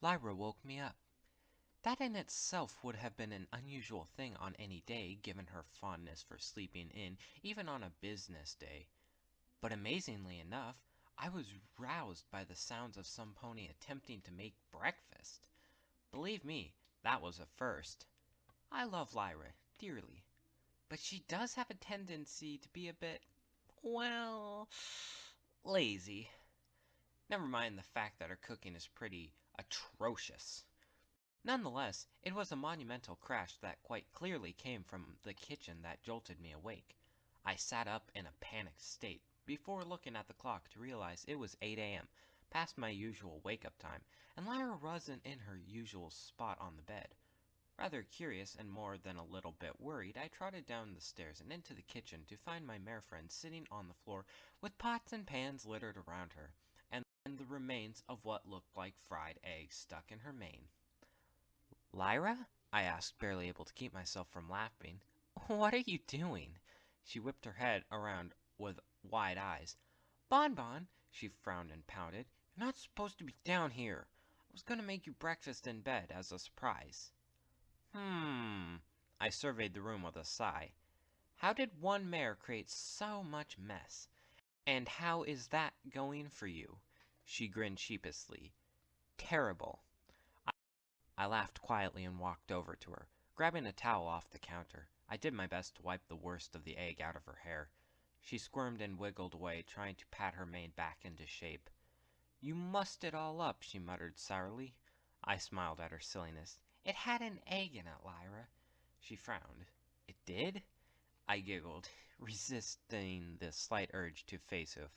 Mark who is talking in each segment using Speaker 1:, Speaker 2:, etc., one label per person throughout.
Speaker 1: Lyra woke me up. That in itself would have been an unusual thing on any day, given her fondness for sleeping in, even on a business day. But amazingly enough, I was roused by the sounds of some pony attempting to make breakfast. Believe me, that was a first. I love Lyra dearly, but she does have a tendency to be a bit, well, lazy. Never mind the fact that her cooking is pretty atrocious. Nonetheless, it was a monumental crash that quite clearly came from the kitchen that jolted me awake. I sat up in a panicked state before looking at the clock to realize it was 8 a.m., past my usual wake-up time, and Lyra wasn't in her usual spot on the bed. Rather curious and more than a little bit worried, I trotted down the stairs and into the kitchen to find my mare friend sitting on the floor with pots and pans littered around her, and the remains of what looked like fried eggs stuck in her mane. "Lyra?" I asked, barely able to keep myself from laughing. "What are you doing?" She whipped her head around with wide eyes. "Bonbon," she frowned and pouted, "you're not supposed to be down here. I was going to make you breakfast in bed as a surprise." I surveyed the room with a sigh. How did one mare create so much mess? And how is that going for you? She grinned sheepishly. Terrible. I laughed quietly and walked over to her, grabbing a towel off the counter. I did my best to wipe the worst of the egg out of her hair. She squirmed and wiggled away, trying to pat her mane back into shape. "You mussed it all up," she muttered sourly. I smiled at her silliness. "It had an egg in it, Lyra." She frowned. "It did?" I giggled, resisting the slight urge to face off.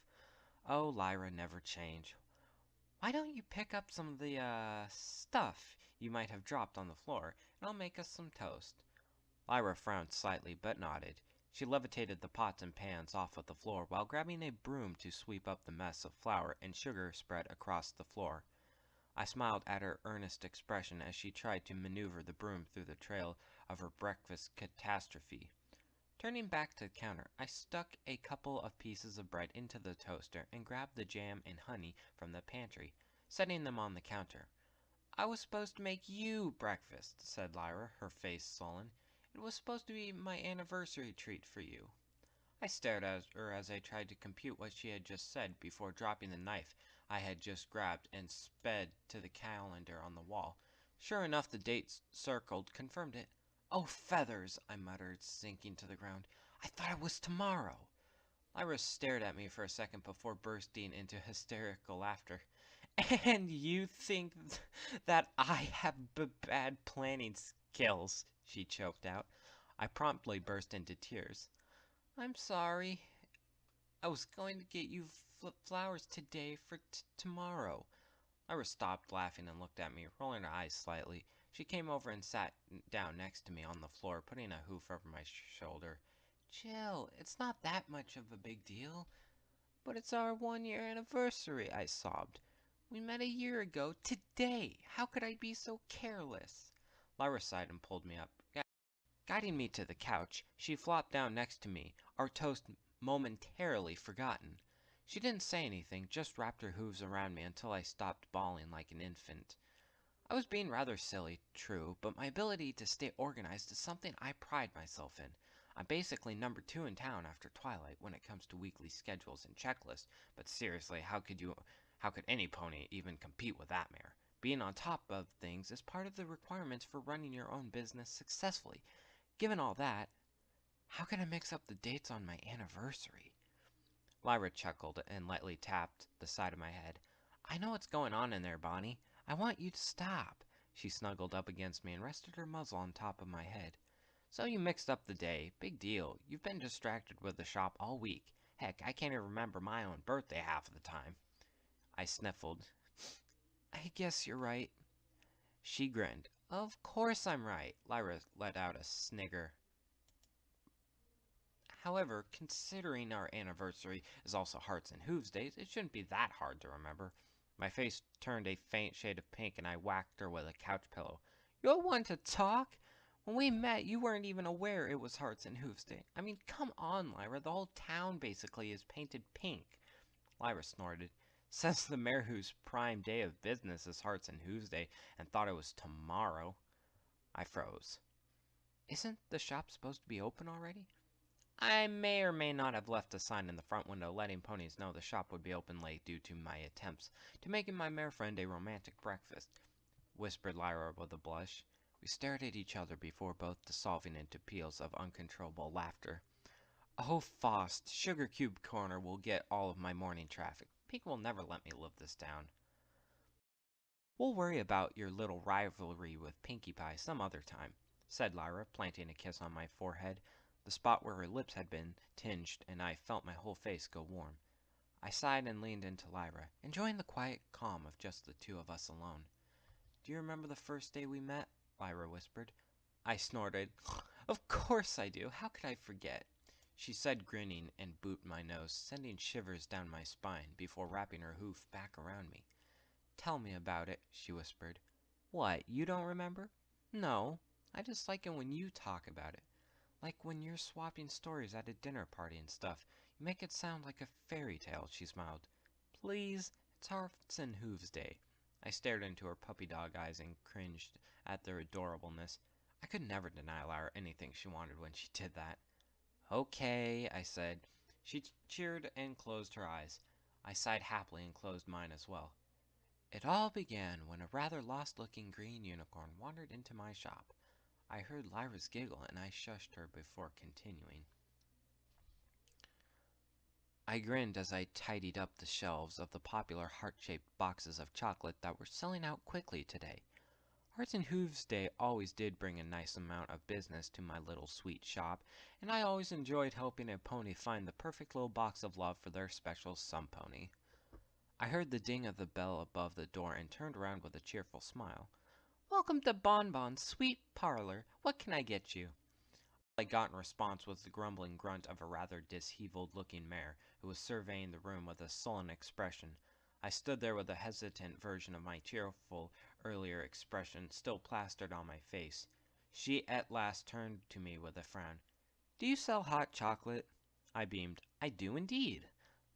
Speaker 1: Oh, Lyra never changed. "Why don't you pick up some of the, stuff you might have dropped on the floor, and I'll make us some toast." Lyra frowned slightly, but nodded. She levitated the pots and pans off of the floor while grabbing a broom to sweep up the mess of flour and sugar spread across the floor. I smiled at her earnest expression as she tried to maneuver the broom through the trail of her breakfast catastrophe. Turning back to the counter, I stuck a couple of pieces of bread into the toaster and grabbed the jam and honey from the pantry, setting them on the counter. "I was supposed to make you breakfast," said Lyra, her face sullen. "It was supposed to be my anniversary treat for you." I stared at her as I tried to compute what she had just said before dropping the knife I had just grabbed and sped to the calendar on the wall. Sure enough, the date circled confirmed it. "Oh, feathers!" I muttered, sinking to the ground. "I thought it was tomorrow." Lyra stared at me for a second before bursting into hysterical laughter. "And you think that I have bad planning skills?" she choked out. I promptly burst into tears. "I'm sorry. I was going to get you flowers today for tomorrow." Lyra stopped laughing and looked at me, rolling her eyes slightly. She came over and sat down next to me on the floor, putting a hoof over my shoulder. "Chill, it's not that much of a big deal." "But it's our 1-year anniversary," I sobbed. "We met a year ago today. How could I be so careless?" Lyra sighed and pulled me up. Guiding me to the couch, she flopped down next to me, our toast momentarily forgotten. She didn't say anything, just wrapped her hooves around me until I stopped bawling like an infant. I was being rather silly, true, but my ability to stay organized is something I pride myself in. I'm basically number 2 in town after Twilight when it comes to weekly schedules and checklists, but seriously, how could any pony even compete with that mare? Being on top of things is part of the requirements for running your own business successfully. Given all that, how can I mix up the dates on my anniversary? Lyra chuckled and lightly tapped the side of my head. "I know what's going on in there, Bonnie. I want you to stop." She snuggled up against me and rested her muzzle on top of my head. "So you mixed up the day. Big deal. You've been distracted with the shop all week. Heck, I can't even remember my own birthday half of the time." I sniffled. "I guess you're right." She grinned. "Of course I'm right." Lyra let out a snigger. "However, considering our anniversary is also Hearts and Hooves Days, it shouldn't be that hard to remember." My face turned a faint shade of pink and I whacked her with a couch pillow. "You're one to talk! When we met, you weren't even aware it was Hearts and Hooves Day. I mean, come on, Lyra, the whole town basically is painted pink." Lyra snorted. Says the mayor whose prime day of business is Hearts and Hooves Day and thought it was tomorrow. I froze. Isn't the shop supposed to be open already? I may or may not have left a sign in the front window letting ponies know the shop would be open late due to my attempts to making my mare friend a romantic breakfast, whispered Lyra with a blush. We stared at each other before both dissolving into peals of uncontrollable laughter. Oh, Faust, Sugar Cube Corner will get all of my morning traffic. Pink will never let me live this down. We'll worry about your little rivalry with Pinkie Pie some other time, said Lyra, planting a kiss on my forehead, the spot where her lips had been tinged, and I felt my whole face go warm. I sighed and leaned into Lyra, enjoying the quiet calm of just the two of us alone. Do you remember the first day we met? Lyra whispered. I snorted. Of course I do. How could I forget? She said, grinning, and booped my nose, sending shivers down my spine before wrapping her hoof back around me. Tell me about it, she whispered. What, you don't remember? No, I just like it when you talk about it. Like when you're swapping stories at a dinner party and stuff. You make it sound like a fairy tale, she smiled. Please, it's Hearts and Hooves Day. I stared into her puppy dog eyes and cringed at their adorableness. I could never deny Lyra anything she wanted when she did that. Okay, I said. She cheered and closed her eyes. I sighed happily and closed mine as well. It all began when a rather lost-looking green unicorn wandered into my shop. I heard Lyra's giggle and I shushed her before continuing. I grinned as I tidied up the shelves of the popular heart-shaped boxes of chocolate that were selling out quickly today. Hearts and Hooves Day always did bring a nice amount of business to my little sweet shop, and I always enjoyed helping a pony find the perfect little box of love for their special sun pony. I heard the ding of the bell above the door and turned around with a cheerful smile. Welcome to Bon Bon's sweet parlor. What can I get you? All I got in response was the grumbling grunt of a rather disheveled-looking mare who was surveying the room with a sullen expression. I stood there with a hesitant version of my cheerful earlier expression still plastered on my face. She at last turned to me with a frown. Do you sell hot chocolate? I beamed. I do indeed.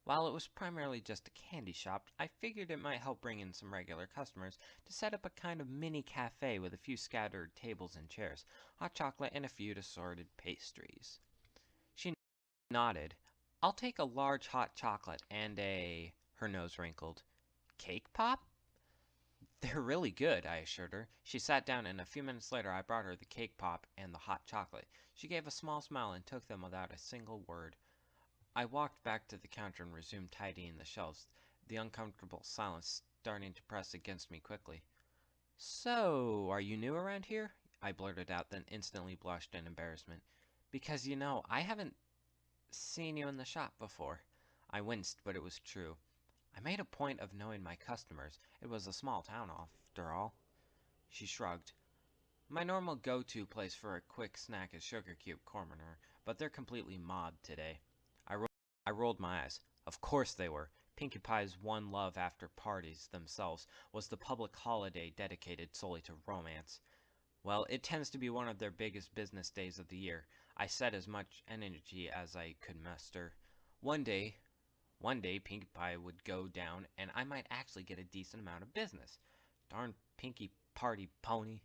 Speaker 1: While it was primarily just a candy shop, I figured it might help bring in some regular customers to set up a kind of mini cafe with a few scattered tables and chairs, hot chocolate, and a few assorted pastries. She nodded. I'll take a large hot chocolate and her nose wrinkled. Cake pop? They're really good, I assured her. She sat down, and a few minutes later I brought her the cake pop and the hot chocolate. She gave a small smile and took them without a single word. I walked back to the counter and resumed tidying the shelves, the uncomfortable silence starting to press against me quickly. So, are you new around here? I blurted out, then instantly blushed in embarrassment. Because, I haven't seen you in the shop before. I winced, but it was true. I made a point of knowing my customers. It was a small town, after all. She shrugged. My normal go-to place for a quick snack is Sugar Cube Corner, but they're completely mobbed today. I rolled my eyes. Of course they were. Pinkie Pie's one love after parties themselves was the public holiday dedicated solely to romance. Well, it tends to be one of their biggest business days of the year. I said as much energy as I could muster. One day Pinkie Pie would go down, and I might actually get a decent amount of business. Darn Pinkie Party pony.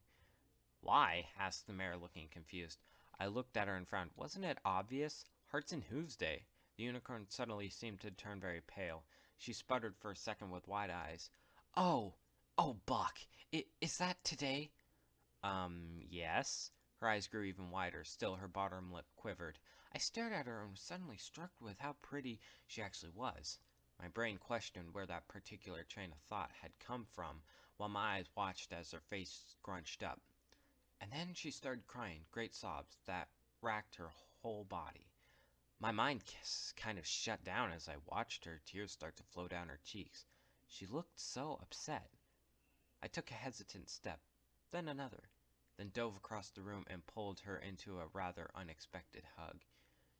Speaker 1: Why? Asked the mayor, looking confused. I looked at her and frowned. Wasn't it obvious? Hearts and Hooves Day. The unicorn suddenly seemed to turn very pale. She sputtered for a second with wide eyes. Oh, Buck, is that today? Yes. Her eyes grew even wider. Still, her bottom lip quivered. I stared at her and was suddenly struck with how pretty she actually was. My brain questioned where that particular train of thought had come from, while my eyes watched as her face scrunched up. And then she started crying, great sobs that racked her whole body. My mind kind of shut down as I watched her tears start to flow down her cheeks. She looked so upset. I took a hesitant step, then another, then dove across the room and pulled her into a rather unexpected hug.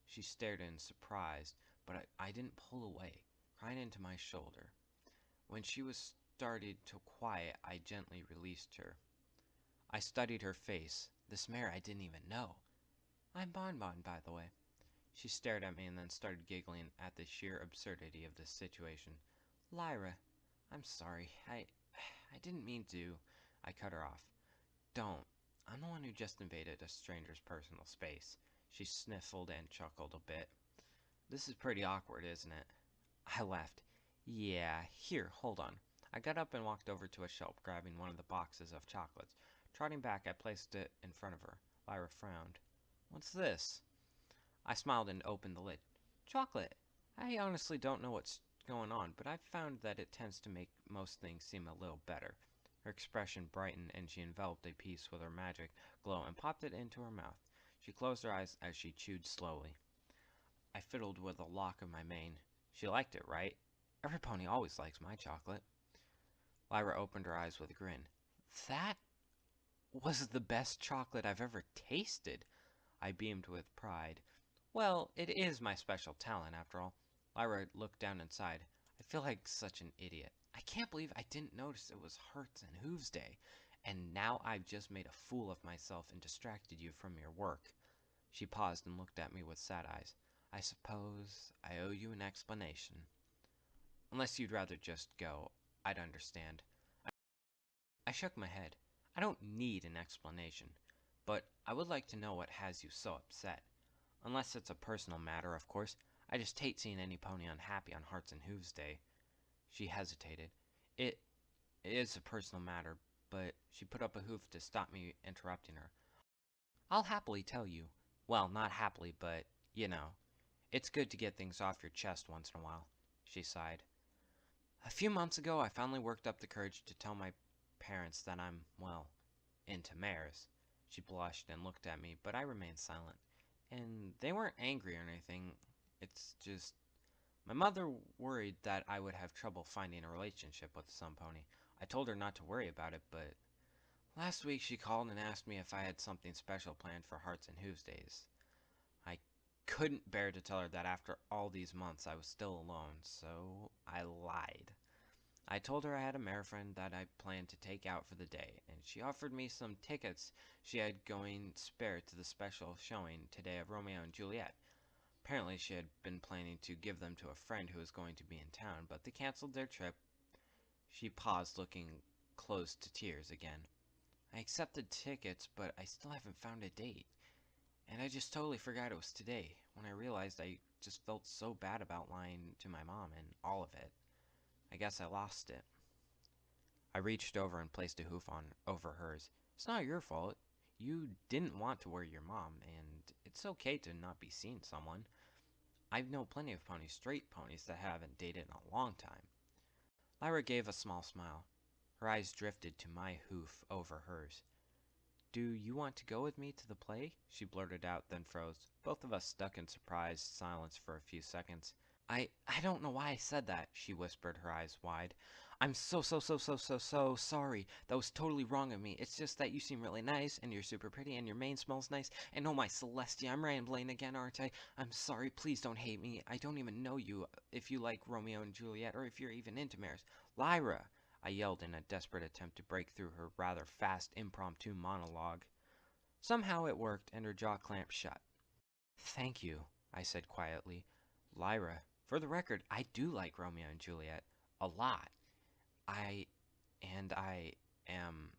Speaker 1: She stared in surprise, but I didn't pull away, crying into my shoulder. When she was started to quiet, I gently released her. I studied her face. This mare I didn't even know. I'm Bon Bon, by the way. She stared at me and then started giggling at the sheer absurdity of the situation. Lyra, I'm sorry. I didn't mean to. I cut her off. Don't. I'm the one who just invaded a stranger's personal space. She sniffled and chuckled a bit. This is pretty awkward, isn't it? I laughed. Yeah, here, hold on. I got up and walked over to a shelf, grabbing one of the boxes of chocolates. Trotting back, I placed it in front of her. Lyra frowned. What's this? I smiled and opened the lid. Chocolate. I honestly don't know what's going on, but I've found that it tends to make most things seem a little better. Her expression brightened, and she enveloped a piece with her magic glow and popped it into her mouth. She closed her eyes as she chewed slowly. I fiddled with a lock of my mane. She liked it, right? Every pony always likes my chocolate. Lyra opened her eyes with a grin. That was the best chocolate I've ever tasted. I beamed with pride. Well, it is my special talent, after all. Lyra looked down and sighed. I feel like such an idiot. I can't believe I didn't notice it was Hearts and Hooves Day, and now I've just made a fool of myself and distracted you from your work. She paused and looked at me with sad eyes. I suppose I owe you an explanation. Unless you'd rather just go, I'd understand. I shook my head. I don't need an explanation, but I would like to know what has you so upset. Unless it's a personal matter, of course. I just hate seeing any pony unhappy on Hearts and Hooves Day. She hesitated. It is a personal matter, but she put up a hoof to stop me interrupting her. I'll happily tell you. Well, not happily, but, you know. It's good to get things off your chest once in a while. She sighed. A few months ago, I finally worked up the courage to tell my parents that I'm, well, into mares. She blushed and looked at me, but I remained silent. And they weren't angry or anything. It's just, my mother worried that I would have trouble finding a relationship with some pony. I told her not to worry about it, but last week she called and asked me if I had something special planned for Hearts and Hooves Days. I couldn't bear to tell her that after all these months I was still alone, so I lied. I told her I had a mare friend that I planned to take out for the day, and she offered me some tickets she had going spare to the special showing today of Romeo and Juliet. Apparently she had been planning to give them to a friend who was going to be in town, but they canceled their trip. She paused, looking close to tears again. I accepted tickets, but I still haven't found a date. And I just totally forgot it was today. When I realized, I just felt so bad about lying to my mom and all of it. I guess I lost it. I reached over and placed a hoof on over hers. It's not your fault. You didn't want to worry your mom, and it's okay to not be seeing someone. I know plenty of ponies, straight ponies, that haven't dated in a long time. Lyra gave a small smile. Her eyes drifted to my hoof over hers. Do you want to go with me to the play? She blurted out, then froze. Both of us stuck in surprised silence for a few seconds. I don't know why I said that, she whispered, her eyes wide. I'm so sorry. That was totally wrong of me. It's just that you seem really nice, and you're super pretty, and your mane smells nice, and oh my Celestia, I'm rambling again, aren't I? I'm sorry, please don't hate me. I don't even know you, if you like Romeo and Juliet, or if you're even into mares. Lyra! I yelled in a desperate attempt to break through her rather fast, impromptu monologue. Somehow it worked, and her jaw clamped shut. Thank you, I said quietly. Lyra, for the record, I do like Romeo and Juliet. A lot. I am...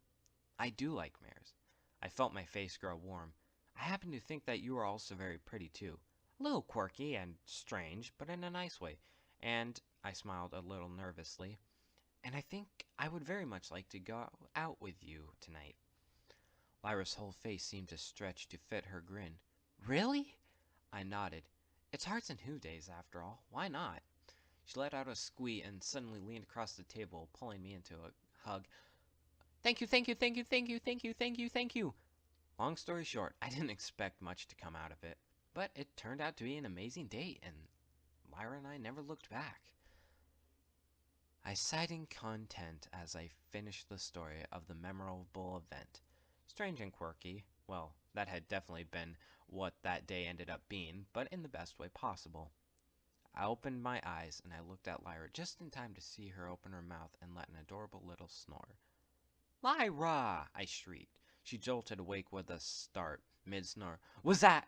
Speaker 1: I do like mares. I felt my face grow warm. I happen to think that you are also very pretty, too. A little quirky and strange, but in a nice way. And, I smiled a little nervously, and I think I would very much like to go out with you tonight. Lyra's whole face seemed to stretch to fit her grin. Really? I nodded. It's Hearts and Hooves Days, after all. Why not? She let out a squeak and suddenly leaned across the table, pulling me into a hug. Thank you, thank you, thank you, thank you, thank you, thank you, thank you. Long story short, I didn't expect much to come out of it, but it turned out to be an amazing date, and Lyra and I never looked back. I sighed in content as I finished the story of the memorable event. Strange and quirky. Well, that had definitely been what that day ended up being, but in the best way possible. I opened my eyes and I looked at Lyra just in time to see her open her mouth and let an adorable little snore. Lyra! I shrieked. She jolted awake with a start, mid-snore. Was that...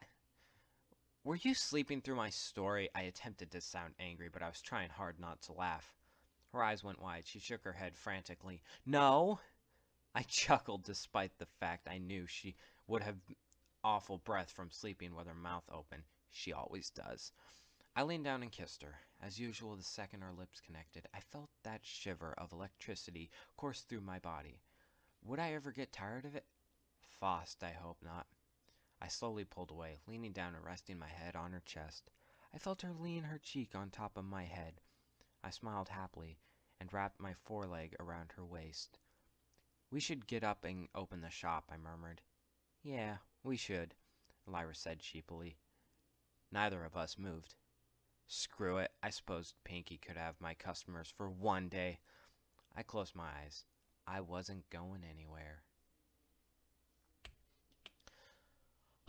Speaker 1: Were you sleeping through my story? I attempted to sound angry, but I was trying hard not to laugh. Her eyes went wide. She shook her head frantically. No! I chuckled despite the fact I knew she would have awful breath from sleeping with her mouth open. She always does. I leaned down and kissed her. As usual, the second our lips connected, I felt that shiver of electricity course through my body. Would I ever get tired of it? Faust, I hope not. I slowly pulled away, leaning down and resting my head on her chest. I felt her lean her cheek on top of my head. I smiled happily and wrapped my foreleg around her waist. We should get up and open the shop, I murmured. Yeah, we should, Lyra said sheepily. Neither of us moved. Screw it, I suppose Pinky could have my customers for one day. I closed my eyes. I wasn't going anywhere.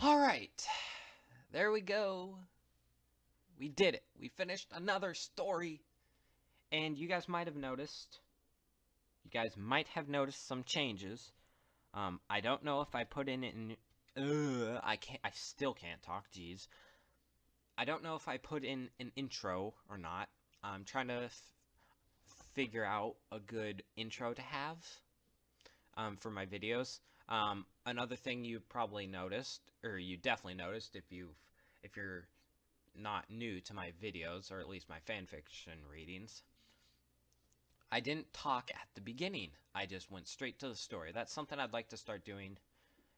Speaker 1: Alright, there we go. We did it. We finished another story. And you guys might have noticed some changes. I don't know if I put in I still can't talk, jeez. I don't know if I put in an intro or not. I'm trying to figure out a good intro to have for my videos. Another thing you probably noticed, or you definitely noticed if you're not new to my videos, or at least my fanfiction readings, I didn't talk at the beginning. I just went straight to the story. That's something I'd like to start doing,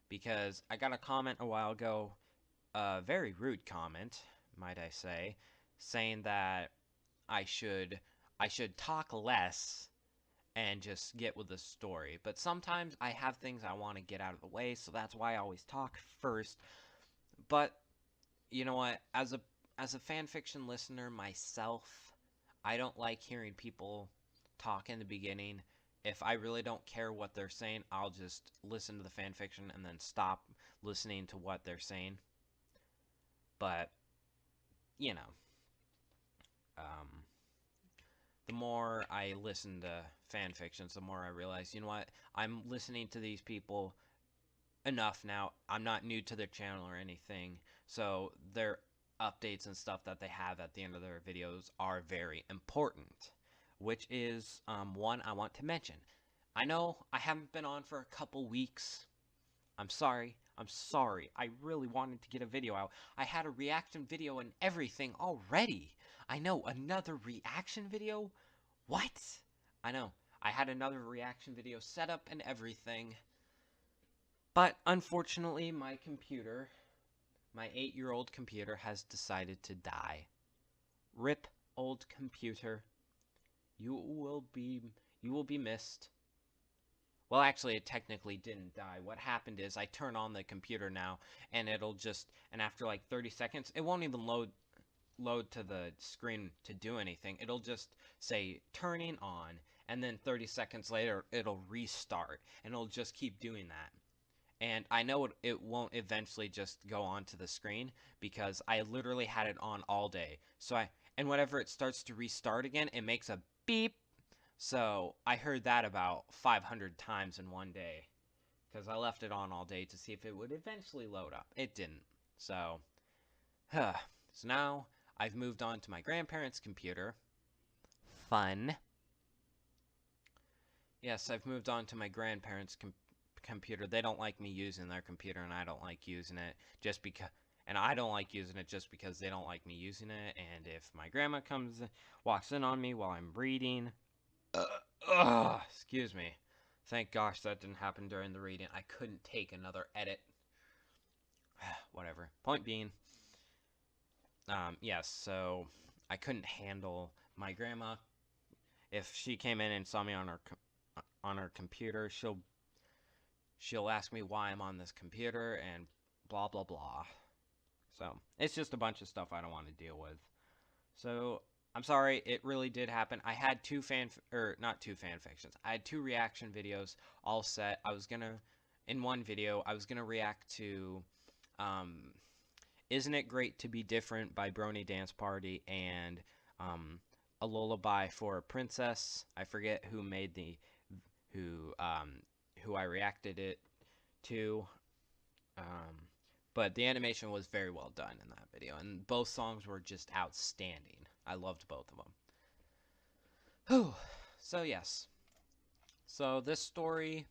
Speaker 1: because I got a comment a while ago, a very rude comment, might I say, saying that I should talk less and just get with the story. But sometimes I have things I want to get out of the way, so that's why I always talk first. But you know what? As a fanfiction listener myself, I don't like hearing people talk in the beginning. If I really don't care what they're saying, I'll just listen to the fanfiction and then stop listening to what they're saying. But, you know, the more I listen to fanfictions, the more I realize, you know what, I'm listening to these people enough now. I'm not new to their channel or anything, so their updates and stuff that they have at the end of their videos are very important, which is one I want to mention. I know I haven't been on for a couple weeks. I'm sorry. I really wanted to get a video out. I had a reaction video and everything already. I know, another reaction video? What? I know. I had another reaction video set up and everything. But unfortunately, my computer, my 8-year-old computer, has decided to die. RIP, old computer. You will be missed. Well, actually, it technically didn't die. What happened is I turn on the computer now, and and after like 30 seconds, it won't even load to the screen to do anything. It'll just say turning on, and then 30 seconds later, it'll restart, and it'll just keep doing that. And I know it won't eventually just go onto the screen, because I literally had it on all day. And whenever it starts to restart again, it makes a beep. So I heard that about 500 times in one day, because I left it on all day to see if it would eventually load up. It didn't. So now I've moved on to my grandparents' computer. Fun. Yes, I've moved on to my grandparents' computer. They don't like me using their computer, and I don't like using it just because. And I don't like using it just because they don't like me using it. And if my grandma walks in on me while I'm reading, excuse me. Thank gosh that didn't happen during the reading. I couldn't take another edit. Whatever. Point being, yes, so I couldn't handle my grandma. If she came in and saw me on her computer, she'll ask me why I'm on this computer and blah blah blah. So it's just a bunch of stuff I don't want to deal with. So I'm sorry, it really did happen. I had not two fanfictions. I had 2 reaction videos all set. In one video, I was gonna react to Isn't It Great to Be Different by Brony Dance Party, and A Lullaby for a Princess. I forget who I reacted it to. But the animation was very well done in that video, and both songs were just outstanding. I loved both of them. Whew. So yes. So this story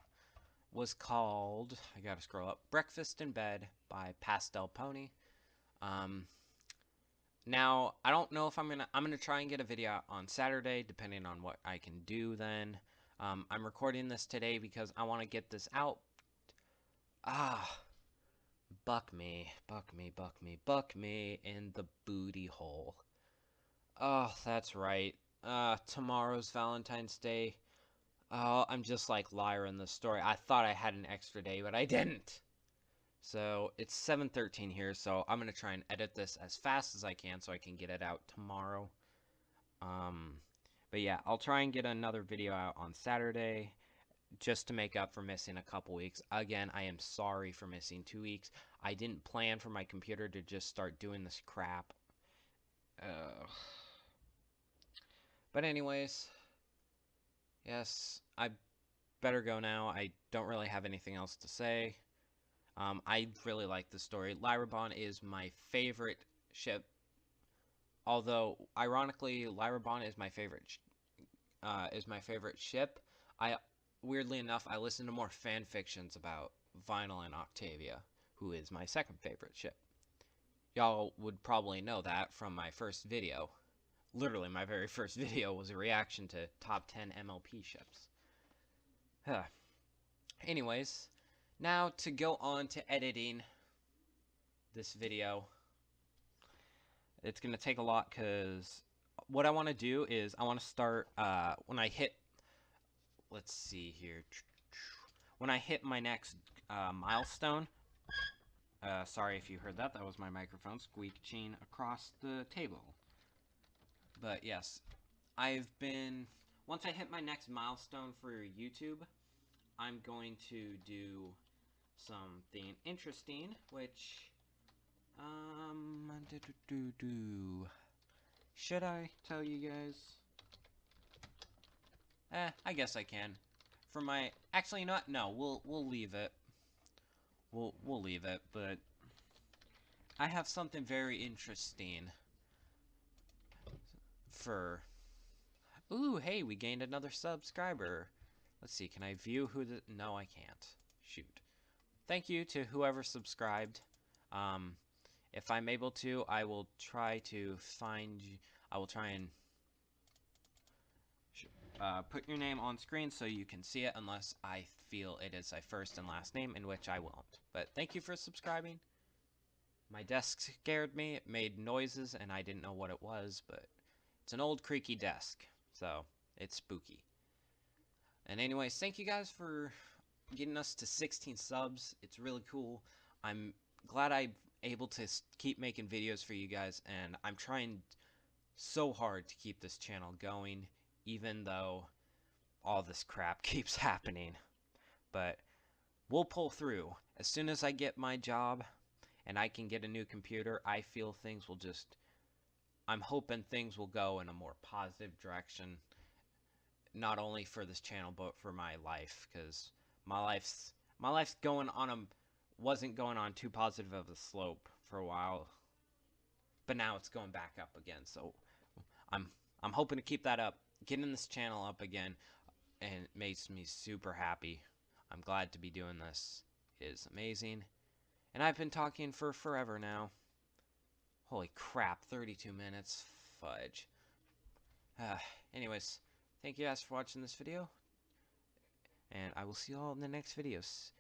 Speaker 1: was called, I gotta scroll up, Breakfast in Bed by Pastel Pony. Um, Now, I don't know if I'm gonna try and get a video out on Saturday, depending on what I can do then. I'm recording this today because I want to get this out. Ah, buck me, buck me, buck me, buck me in the booty hole. Oh, that's right. Tomorrow's Valentine's Day. Oh, I'm just like Lyra in the story. I thought I had an extra day, but I didn't. So it's 7:13 here, so I'm gonna try and edit this as fast as I can so I can get it out tomorrow. Um, but yeah, I'll try and get another video out on Saturday just to make up for missing a couple weeks. Again, I am sorry for missing 2 weeks. I didn't plan for my computer to just start doing this crap. But anyways, yes, I better go now. I don't really have anything else to say. I really like the story. LyraBon is my favorite ship. Although, ironically, LyraBon is my favorite ship. I weirdly enough, I listen to more fan fictions about Vinyl and Octavia, who is my second favorite ship. Y'all would probably know that from my first video. Literally, my very first video was a reaction to top 10 MLP ships. Anyways, now to go on to editing this video. It's going to take a lot because what I want to do is I want to start when I hit, let's see here, when I hit my next milestone. Sorry if you heard that. That was my microphone squeaking across the table. But yes, once I hit my next milestone for YouTube, I'm going to do something interesting, which, should I tell you guys? I guess I can. Actually, you know what? No, we'll leave it. We'll leave it, but I have something very interesting for... Ooh, hey, we gained another subscriber. Let's see, can I view who the... No, I can't. Shoot. Thank you to whoever subscribed. If I'm able to, I will try to find you. I will try and put your name on screen so you can see it, unless I feel it is a first and last name, in which I won't. But thank you for subscribing. My desk scared me. It made noises, and I didn't know what it was, but it's an old creaky desk, so it's spooky. And anyways, thank you guys for getting us to 16 subs. It's really cool. I'm glad I'm able to keep making videos for you guys, and I'm trying so hard to keep this channel going, even though all this crap keeps happening. But we'll pull through. As soon as I get my job and I can get a new computer, I feel things will just... I'm hoping things will go in a more positive direction, not only for this channel, but for my life, because my life's wasn't going on too positive of a slope for a while, but now it's going back up again. So I'm hoping to keep that up, getting this channel up again, and it makes me super happy. I'm glad to be doing this. It is amazing, and I've been talking for forever now. Holy crap, 32 minutes. Fudge. Anyways, thank you guys for watching this video, and I will see you all in the next videos.